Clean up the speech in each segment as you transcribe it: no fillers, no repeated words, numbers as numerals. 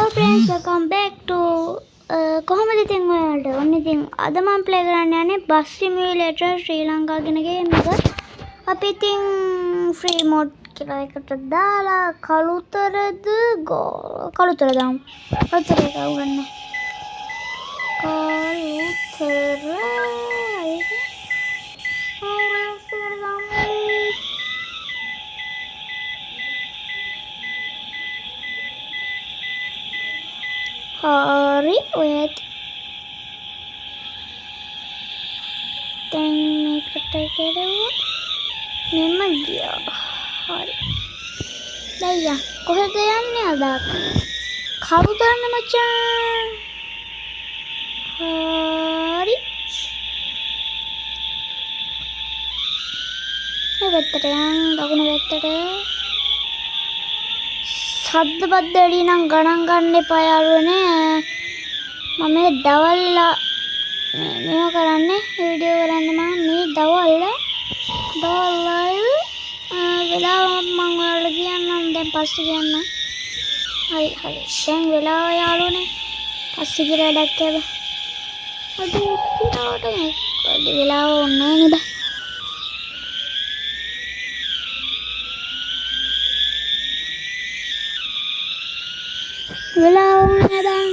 friends, welcome back to කොහොමද ඉතින් ඔයාලට ඔන්න ඉතින් අද මම ප්ලේ කරන්න යන්නේ බස් සිමියුලේටර් ශ්‍රී ලංකා කියන ගේම් එක. අපි ඉතින් ෆ්‍රී මොඩ් කියලා එකට දාලා කළුතරද කළුතර දාමු. කළුතර එක උගන්න. Hari wait දැන් මේකට කරවුවා මෙම ගියා හරි දැන් කොහෙද යන්නේ අද කවුදන්න මචං හරි එවත්තට යන් දකුණ වැත්තට සද්ද බද්ද එළි නම් ගණන් ගන්න එපා යාළුවනේ මම මේ දවල්ල මේව කරන්නේ වීඩියෝ කරන්නේ මම මේ දවල්ල වෙලාව මම ඔයාලට කියන්නම් දැන් පස්සේ කියන්නම් හරි දැන් වෙලාව යාළුවනේ පස්සේ කියලා වැඩක් අද ඉස්සරහට මේ වෙලාව ඕනේ නේද වෙලාව ඕනේ දැන්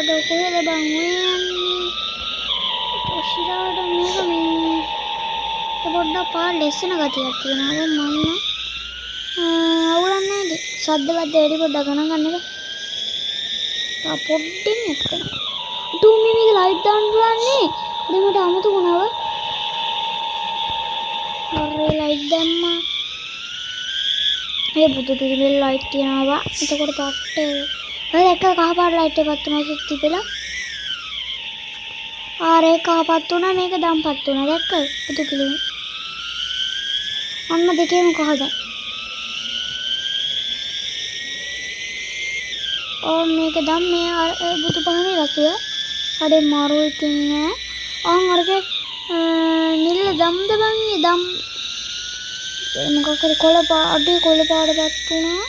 ada kuya ada bangun posirada mega me පොඩ්ඩක් පාර ලෙස්සන ගතියක් තියෙනවා මම අවුලන්නේ නැති සද්ද වද්ද වැඩි පොඩ්ඩක් ගණන් ගන්න එක තා පොඩ්ඩින් එක්කන තු මේක ලයිට් දාන්න පුළුවන්නේ ඉතින් මට අමතක වුණාව අර ලයිට් දැම්මා මේ බුදු පිළිවෙල ලයිට් තියනවා එතකොට පට්ටේ ඔය එක කහ පාට ලයිට් එකක් තුනක් තිබිලා ආරේ කහ පාට තුන මේක දම් පාට තුන දැක්කද බුදු පිළිවෙල අන්න දෙකේම කහද ඕ මේක දම් මේ බුදු පහනේ රතුය අඩේ මාරු ඉතින් ආන් අරගේ නිල්ල දම්ද බං දම් මොකක් හරි කොළ පාට අඩේ කොළ පාටපත් වුණා